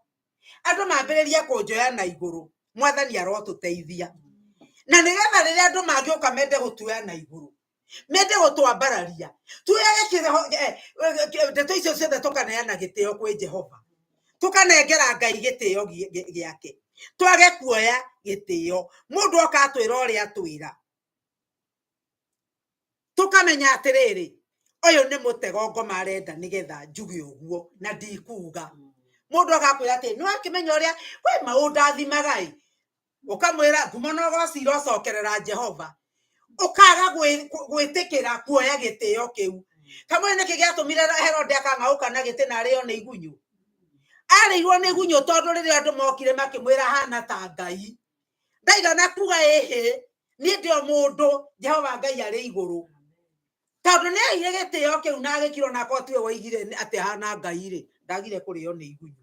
andu mambiriria kunjoya na iguru. Mwathani arotuteithia na nigetha riria andu mangioka mende gutuya na iguru, mende gutwambararia tuye ndeto icio ciothe tukaneana gitio kwi Jehova, tukanengera Ngai gitio giake, twage kuoya gitio mundu oka atwira uria atwira, tukamenya atiriri uyu ni mutego ngoma arenda nigetha njuge uguo na ndikuga. Mundu agakwira ati no akimenya uria we maundathimaga ukamwira ngumana gocira ucokerera Jehova, ukaga gwitikira kuoya gitio kiu. Kamwe niki giatumire Herode akang'auka na giti na ario ni igunyu, arirwo ni igunyu tondu riria andu mokire makimwira hana ta Ngai, ndaigana kuga ni ndio mundu Jehova Ngai ari iguru tondu ni aire gitio kiu na agikirwo na kotiwe waigire ati hana Ngai ri ndagire kurio ni igunyu.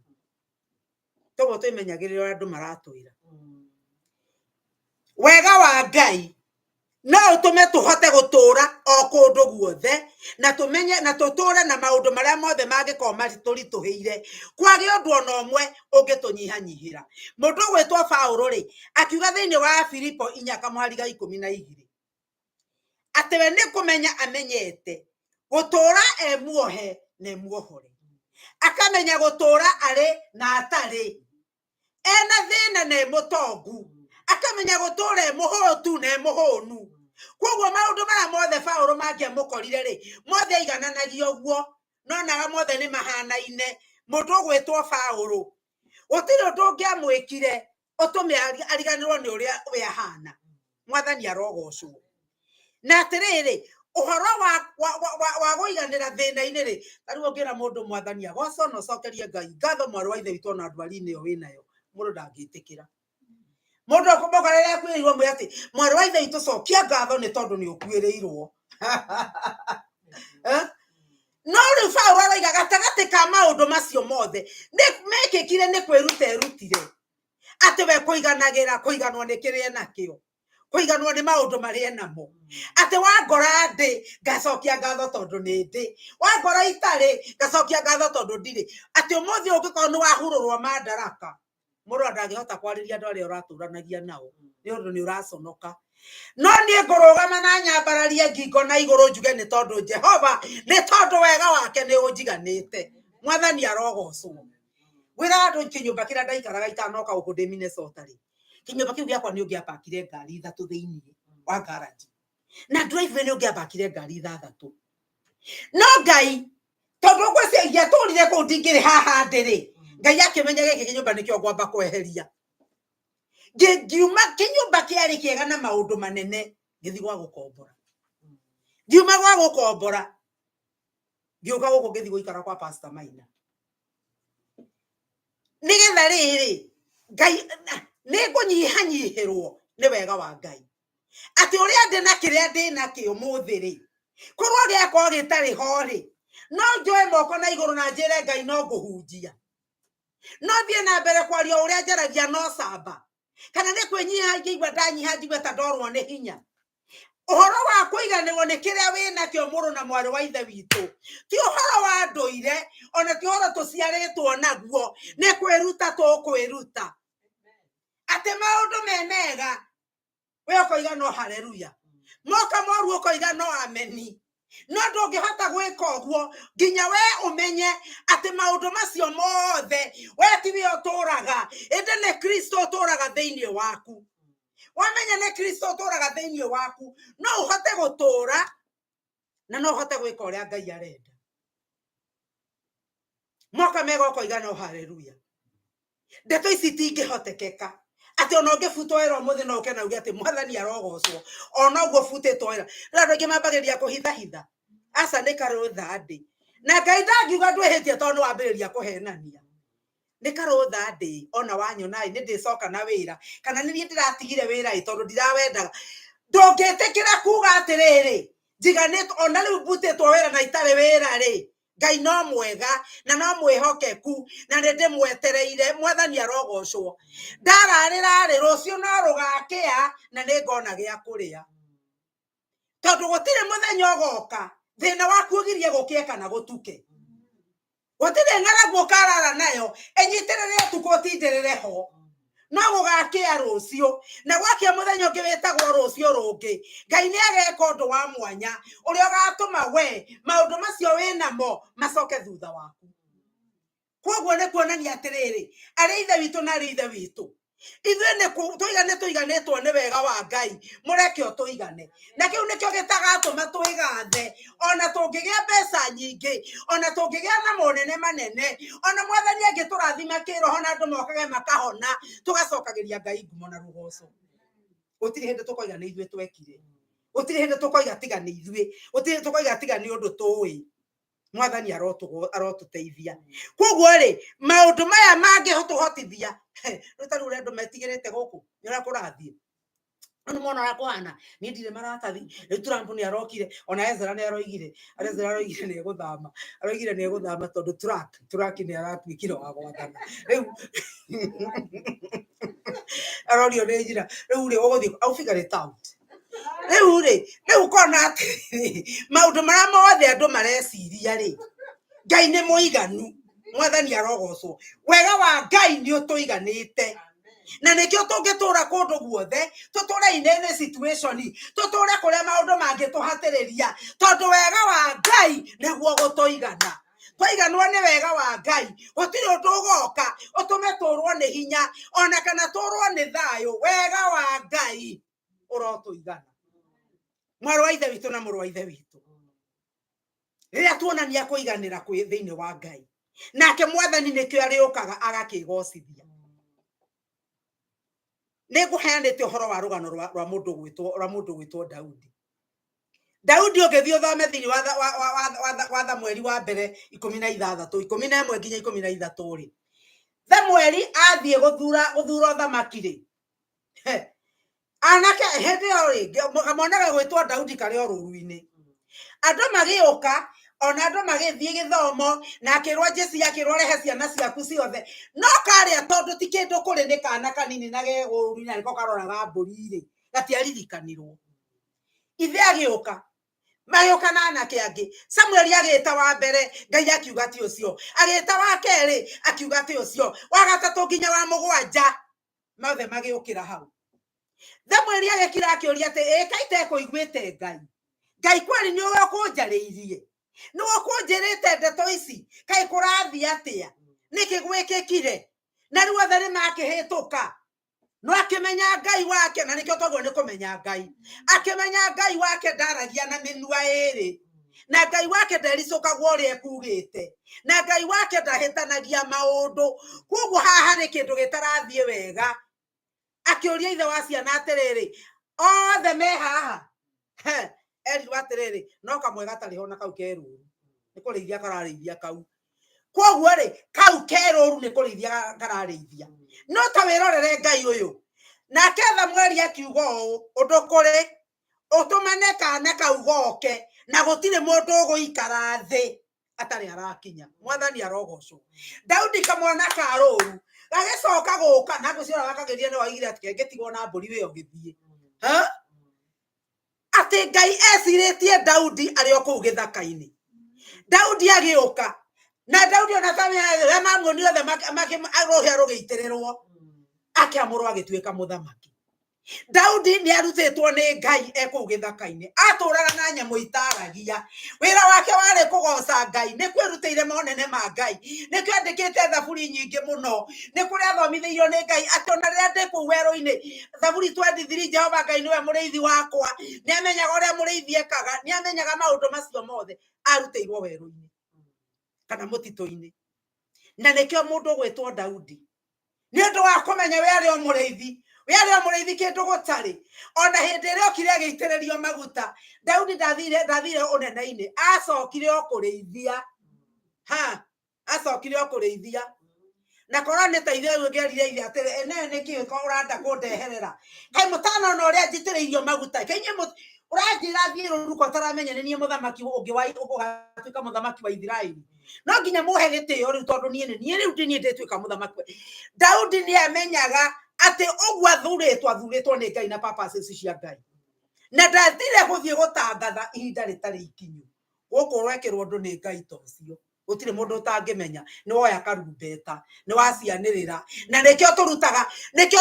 Togo twimenyagirira andu maratwira wega wa Ngai no utume tuhote gutura o kundu guothe na tumenye na tuture na maundu maria mothe mangiko maturituhire kwagi undu ona umwe ungitunyiha. Mundu gwitwo Paulo ri akiuga thiini wa Filipo 4:12 ati we ni kumenya amenyete gutura emuohe na emuohore, akamenya gutura ari na atari, ena thina na emutongu, akamenya gutura emuhotu na emuhonu. Koguo maundu mara mothe Paulo mangiamukorire ri mothe aigananagio guo no naga mothe ni mahanaine. Mundu gwitwo Paulo gutiri undu ungiamwikire utume ariganirwo ni uria we ahana. Mwathani arogocwo na atiriri uhoro wa guiganira thina-ini ri tariu ungira mundu Mwathani agoco no cokerie Ngai ngatho mwaru wa ithe witu na ndwari-ini yo winayo mundu ndangitikira. Mundu akumogarira kwirwo mwe ati mwaru wa ithe witu cokia ngatho ni tondu ni ukuirirwo no ri Paulo aroiga gatagati ka maundu macio mothe ni mekikire ni kwirutire ati we kuiganwo ni kirie nakio, kuiganwo ni maundu maria namo, ati wangora ndi ngacokia ngatho tondu ni ndi, wangora itari ngacokia ngatho tondu ndiri, ati umuthi ungikorwo ni wahururwo madaraka mundu ndangihota kwariria andu aria uraturanagia nao ni undu ni uraconoka no nie ngorogama na nyambararie ngingo na iguru njuge ni tondu Jehova ni tondu wega wake ni unjiganite. Mwathani arogocwo. Wira andu kinyumba kira ndaikaraga itanoka uku ndi Minnesota ri kinyumba kiu giakwa ni ungiapakire ngari ithatu thiini wa garage na drive ni ungiapakire ngari ithathatu. No Ngai tondu gwiciria turire ku ndingiri haha ndiri Ngai akimenya giki kinyumba nikio ngwamba kweheria. Ngiuma kinyumba kiari kiega na maundu manene ngithi gwa gukombora. Ngiuma gwa gukombora ngiuka guku ngithi guikara kwa Pastor Maina. Nigetha riri Ngai ni ngunyihanyihirwo ni wega wa Ngai ati uria ndi na kiria ndi na kio muthiri korwo giakwa gitari hori no njoe moko na iguru na njire Ngai no nguhunjia no thie na mbere kwaria uria njaragia no samba kana ni kwenyiha ngigwa ndanyiha njigwa ta ndorwo ni hinya. Uhoro wa kuiganirwo ni kiria wina kio muru na mwari wa ithe witu ti uhoro wa nduire ona ti uhoro tuciaritwo naguo ni kwiruta tukwiruta ati maundu memega we ukoiga no haleluya moka moru ukoiga no ameni no ndungihota gwika uguo nginya we umenye ati maundu macio mothe we tiwe uturaga ende ne Kristo uturaga thiini waku. Wamenya ne Kristo uturaga thiini waku no uhote gutura na no uhote gwika uria Ngai arenda. Moka mega ukoiga no haleluya. Ndeto ici tingihotekeka ati ona ungifuto wera umuthi no ukena ugi ati Mwathani arogocwo ona uguo futitwo wera ndio ngimambagiria kuhitha asa ni karutha ndi na Ngai ndangiuga ndwihitie tondu wambiriria kuhenania ni karutha ndi ona wanyona ni ndicoka na wira kana ni ndiratigire wira tondu ndirawendaga ndungitikira kuga atiriri njiganitwo ona riu mbutitwo wira na itari wira ri Ngai no mwega na no mwihokeku na ndi mwetereire. Mwathani arogocwo. Ndararira ri rucio no rugakia na ni ngona gia kuria tondu gutire muthenya ugoka thina waku ugirie gukie kana gutuke gutire ngara gukarara nayo enyitirire tuko tindirire ho no gugakia rucio na gwakia muthenya ungi witagwo rucio rungi Ngai ni ageka undu wa mwanya uria ugatuma we maundu macio winamo macoke thutha waku. Koguo ni kuonania atiriri ari ithe witu na ari ithe witu ithuĩ nĩ tũiganĩtwo nĩ wega wa Ngai mũreke ũtũigane na kĩu nĩkĩo gĩtagatũma twĩgathe ona tũngĩgĩa mbeca nyingĩ ona tũngĩgĩa na monene manene ona Mwathani angĩtũrathima kĩroho na andũ mokage makahona tũgacokagĩria Ngai ngumo na rũgoco. Gũtirĩ hĩndĩ tũkoiga nĩ ithuĩ twekire gũtirĩ hĩndĩ tũkoiga tiga nĩ ithuĩ gũtirĩ hĩndĩ tũkoiga tiga nĩ ũndũ tũĩ. Mwathani arotuteithia. Koguo rĩ maundu maya mangĩtũhotithia rĩu rĩ andũ metigĩrĩte gũkũ nĩ ũrĩa kũrathiĩ no mwana arakuhana ni ndire maratathi rĩu Trump nĩ arokire ona Ezra nĩ aroigire nĩ egũthama aroigire nĩ egũthama tondu Truck nĩ aratuĩkire wa gwathana rĩu arorio nĩ njĩra rĩu rĩ ũgũthiĩ au figure it out. Rĩu kona atĩ maundu marĩa mothe andũ mareciria rĩ Ngai nĩ mũiganu. Mwathani arogocwo. Wega wa Ngai nĩ ũtũiganĩte na nĩkĩo tũngĩtũra kũndũ guothe tũtũre in any situation tũtũre kũrĩa maũndũ mangĩtũhatĩrĩria tondu wega wa Ngai nĩguo gũtũigana. Twaiganwo nĩ wega wa Ngai gũtirĩ ũndũ ũgoka ũtũme tũrwo nĩ hinya ona kana tũrwo nĩ thayũ. Wega wa Ngai ũrotũigana. Mwarĩ wa ithe witũ na mũrũ wa ithe witũ rĩrĩa tuonania kũiganĩra kwĩ thĩinĩ wa Ngai nake Mwathani nĩkĩo arĩũkaga agakĩgocithia. Nĩ ngũheanĩte ũhoro wa rũgano rwa mũndũ gwĩtwo Daudi. Daudi ũngĩthiĩ ũthome thĩinĩ wa Thamweli wa mbere 16 11 nginya 13 rĩ Thamweli athiĩ gũthura ũthamaki rĩ anake hĩndĩ ĩyo rĩ mwanake gwĩtwo Daudi karĩ o rũru-inĩ andũ magĩũka ona andũ magĩthiĩ gĩthomo na akĩrwo Jesi akĩrwo rehe ciana ciaku ciothe no karĩa tondu ti kĩndũ kũrĩ nĩ kana kanini na gegũru na nĩko karoraga mbũri rĩ gatiaririkanirwo. Ithe agĩũka magĩũka na anake angĩ Samueli agĩĩta wa mbere Ngai akiuga ti ũcio agĩĩta wa kerĩ akiuga ti ũcio wa gatatũ nginya wa mũgwanja mothe magĩũkĩra hau Thamweli agekira akioria ate kaite kuiguite Ngai kwari ni ukunjariirie ni ukunjirite ndeto ici kai kurathi atia niki gwikikire na riu othe nimakihituka no akimenya Ngai wake na nikio togwo ni kumenya Ngai akimenya Ngai wake ndaragia na minua iri na Ngai wake ndericukagwo uria ekugite na Ngai wake ndahitanagia maundu koguo haha ni kindu gitarathie wega akioria ithe wa ciana atiriri othe me haha Eri atiriri no kamwe gatari hona kau keruru ni kurithia kararithia kau koguo ri kau keruru ni kurithia kararithia no ta wirorere Ngai uyu na ketha mweri akiugo undu kuri utumane kana kau goke na gutire mundu uguikara thi atari arakinya mwathani arogocwo Daudi kamwana karuru gagicoka guka na guciora gakageria ni waigire atikegetigwo na mburi we ogithie ati Ngai esiritie Daudi ari oku githaka-ini Daudi agiuka na Daudi ona tamya mamoni othe arohia rugiitirerwo akiamurwo agituika muthamaki Daudi ni arutitwo ni Ngai eku githaka-ini aturaga na nyamu itaragia wira wake wari kugoca Ngai ni kwirutire monene ma Ngai ni kwandikite thaburi nyingi muno ni kuri athomithio ni Ngai atona ria ndiku wero-ini thaburi 23 Jehova Ngai niwe muriithi wakwa ni amenyaga uria muriithi ekaga ni amenyaga maundu macio mothe arutirwo wero-ini kana mutito-ini na nikio mundu gwitwo Daudi ni undu wa kumenya we ari o muriithi we ari muriithi kindu gutari ona hindi ri okire agitererio maguta Daudi ndathire unene-ini acokire okuriithia acokire okuriithia na korwo ni ta ithe ngerire ithe atiri ene niki ko uranda kundeherera kai mutana no ria njitiriirio maguta kai nye uranjira thie ruko taramenya ni muthamaki ungi wa ugatuika muthamaki wa Israeli no nginya muhe gitio riu tondu nie riu ndituika muthamaki Daudi ni amenyaga ati ogwo athuritwo ni Ngai na purposes cia Ngai na ndathire guthie gutangatha ihinda ritari ikinyu guku rwekirwo ndu ni Ngai tocio gutire mundu utangimenya ni woya karumbeta ni wacianirira na nikio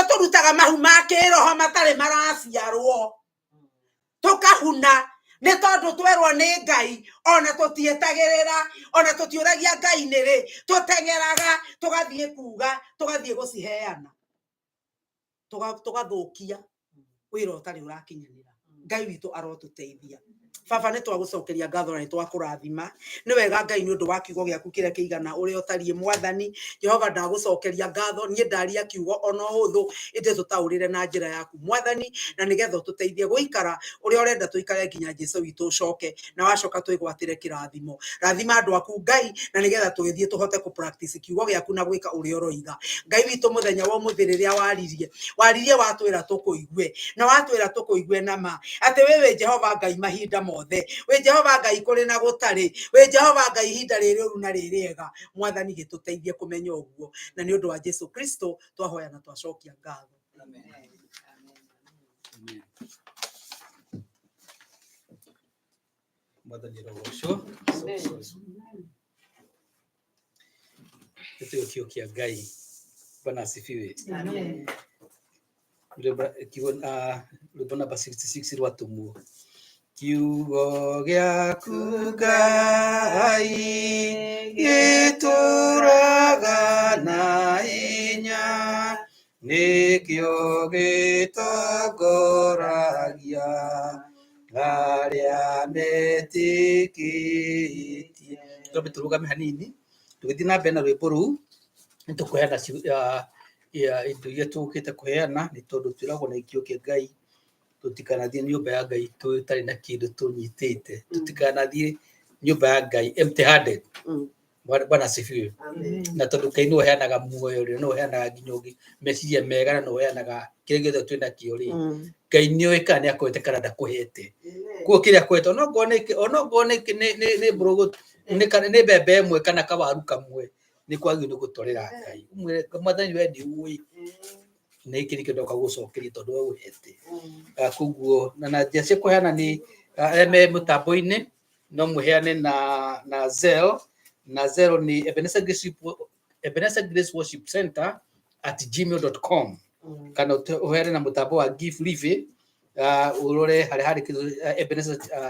turutaga mahu ma kiroho matari maraciarwo tukahuna ni tondu twerwo ni Ngai ona tutietagirira ona tutiuragia Ngai niri tutengeraga tugathie kuga tugathie guciheana tugathukia wira utari urakinyanira Ngai witu arotuteithia baba ni twagucokeria ngatho na twakurathima ni wega Ngai ni undu wa kiugo giaku kire kiigana uri otarie mwathani Jehova ndagucokeria ngatho nie ndaria kiugo ono huthu inde tutaurire na njira yaku mwathani na nigetha tuteithie guikara uri orenda tuikare nginya Jesu witu ucoke na wacoka twigwatire kirathimo rathima andu aku Ngai na nigetha tugithie tuhote ku practice kiugo giaku na gwika uri oroiga Ngai witu muthenya wa muthiriria waririe watwira tukuigue na watwira tukuigue na ma ati wewe Jehova Ngai mahinda mothe we Jehova Ngai kuri na gutari we Jehova Ngai ihinda riri uru na ririega mwathani gituteithie kumenya uguo na ni undu wa Jesu Kristo twahoya na twacokia ngatho amen mwathani rogocwo Etio kia Ngai Bwana asifiwe amen Rwimbo namba 66 rwatumu kiugo giaku Ngai gituraga na hinya nikio gitongoragia aria metikitie twambe turugame hanini tugithii na mbere na rwimbo ruu nitukuheana indo iria tukite kuheana ni tondu twiragwo na ikio kia Ngai tutikanathie nyumba ya Ngai tutari na kindu tunyitite tutikanathie nyumba ya Ngai empty handed Bwana asifiwe na tondu Ngai no heanaga muoyo ri no heanaga nginyogi meciria mega na no heanaga kiregetho twina kio ri Ngai ni oika ni akwete kana ndakuhete kuo kiria kwete onogo ni brogo ni bebe imwe kana kawaru kamwe ni kwagio ni gutwarira Ngai mwathani we ni ui na ikiri kindo kagucokeria tondu we uhete kuguo na njia cia kuheana ni eme mutambo-ini no muheane na Zelle na Zelle ni Ebenezer Grace Worship Center @gmail.com kana uhere na mutambo wa Give Live urore hari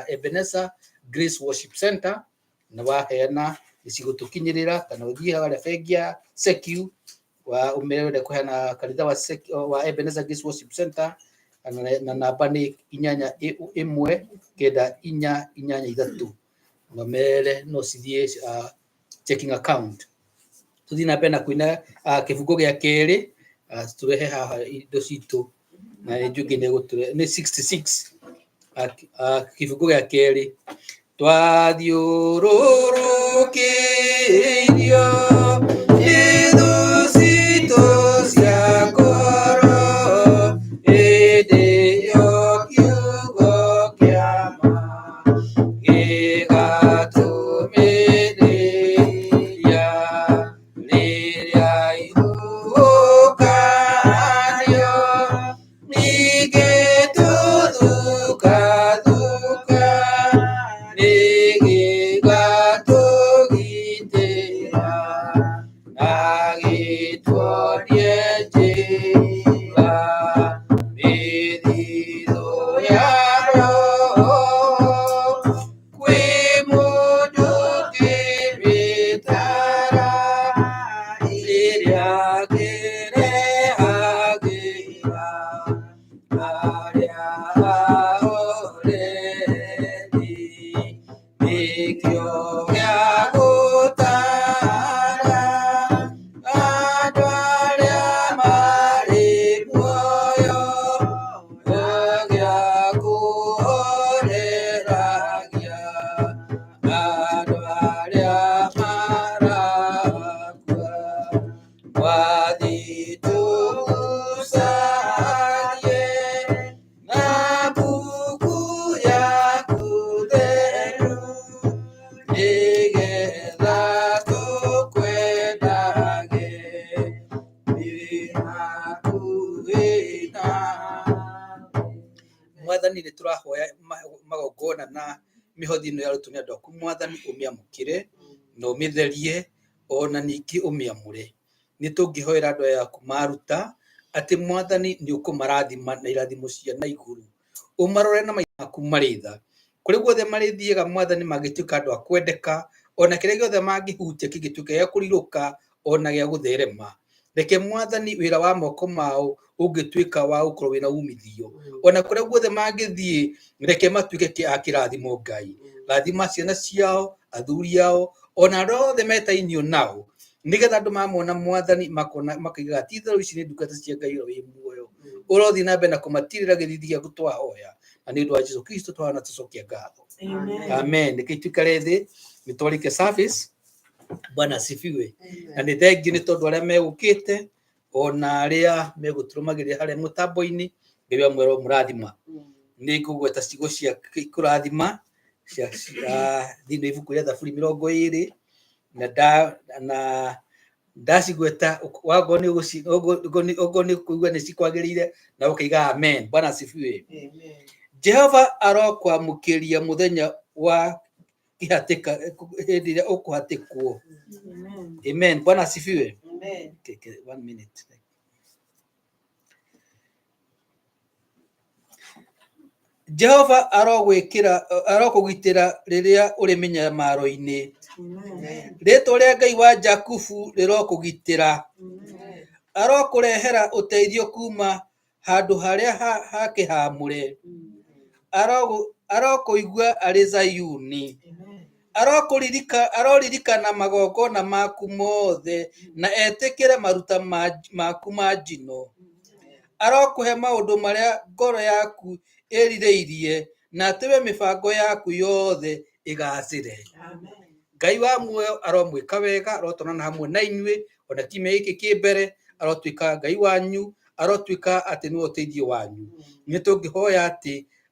Ebenezer Grace Worship Center na waheana icigutukinyirira kana uthie harĩa bengi ya Secu wa umerere kuheana kanitha wa Ebenezer Grace Worship Center na namba nĩ 819483 na mere no cithie checking account tuthi na pena kuina kifungo gĩa kerĩ turehe haha indo citu na njũngĩ nĩ gũture nĩ 66 kifungo gĩa kerĩ twathiũrũrũkĩirio ithu citũ cia ngoro hĩndĩ ĩyo kiugo kĩa ma gĩgatũmĩrĩria rĩrĩa ihuhũkanio ningĩ tũthukathuka nĩgĩgatũgitĩra na gĩtuonie njĩra mĩthiithũ ya roho kwĩ mũndũ kĩmĩtara rĩrĩa kĩrehagĩra arĩa ahoreri nĩkĩo gĩa gũtara andũ arĩa marĩ muoyo gĩa kũhoreragia andũ arĩa marakua wathi tũgucanie na mbuku yaku theru nĩgetha tũkwendage hakuhĩ nawe. Mwathani nĩ tũrahoya magongona na mĩhothi ĩno ya rũtũ nĩ andũ aku Mwathani ũmĩamũkĩre na ũmĩtherie ona ningĩ ũmĩamũre. Nĩ tũngĩhoera andũ aya aku maruta atĩ Mwathani nĩ ũkũmarathima na irathimo cia na igũrũ ũmarore na maitho maku marĩ tha kũrĩ guothe marĩthiaga Mwathani magĩtuĩka andũ a kwendeka ona kĩrĩa gĩothe mangĩhutia kĩngĩtuĩka gĩa kũrirũka ona gĩa gũtherema. Reke Mwathani wĩra wa moko mao ũngĩtuĩka wa gũkorwo wĩna umithio ona kũrĩa guothe mangĩthiĩ reke matuĩke a kĩrathimo Ngai. Rathima ciana ciao athuri ao ona andũ othe metainio nao nĩgetha andũ mamona Mwathani makaiga ti-itherũ ici nĩ ndungata cia Ngai ũrĩa wĩ muoyo ũrothiĩ na mbere na kũmatirĩra gĩthithi gĩaku twahoya na nĩ ũndũ wa Jesũ Kristo twana tũcokia ngatho. Amen. Reke tũikare thĩ nĩ twarĩkie service. Bwana asifiwe. Na nĩ thengiũ nĩ tondũ arĩa megũkĩte ona arĩa megũtũrũmagĩrĩra harĩa mũtambo-inĩ Ngai amwĩrwo mũrathima. Nĩ ngũgweta ciugo cia kũrathima thĩinĩ wa ibuku rĩa Thaburi 20 na ndacigweta wago nĩ kũigua nĩ cikwagĩrĩire na ũkaiga amen. Bwana asifiwe. Jehova arokwamũkĩria mũthenya wa kĩhatĩka hĩndĩ ĩrĩa ũkũhatĩkwo. Amen. Bwana asifiwe. Okay, 1 minute. Jehova arokũgitĩra rĩrĩa ũrĩ mĩnyamaro-inĩ. Rĩĩtwa rĩa Ngai wa Jakubu rĩrokũgitĩra. Arokũrehera ũteithio kuma handũ harĩa hakĩhamũre. Arokũigua arĩ Zayuni. Aroririkana magongona maku mothe na etĩkĩre maruta maku ma njino. Arokũhe maũndũ marĩa ngoro yaku ĩrirĩirie na atĩwe mĩbango yaku yothe ĩgacĩre. Ngai wa muoyo aromwĩka wega, arotwarana hamwe na inyuĩ ona kiumia gĩkĩ kĩ mbere, arotuĩka Ngai wanyu, arotuĩka atĩ nĩwe ũteithio wanyu. Nĩ tũngĩhoya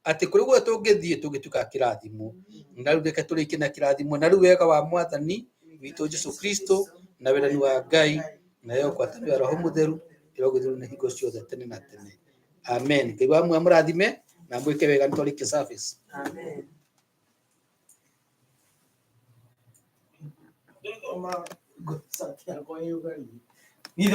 atĩ kũrĩ guothe tũngĩthiĩ tũngĩtuĩka kĩrathimo. Na rĩu reke tũrĩkie na kĩrathimo na rĩu wega wa Mwathani witũ Jesũ Kristo na wendani wa Ngai na ngwatanĩro ya Roho Mũtheru ĩrogĩthũrwo na hingo ciothe tene na tene. Amen. Ngai wa muoyo mũrathime na mwĩke wega nĩ twarĩkia service. Amen. Ni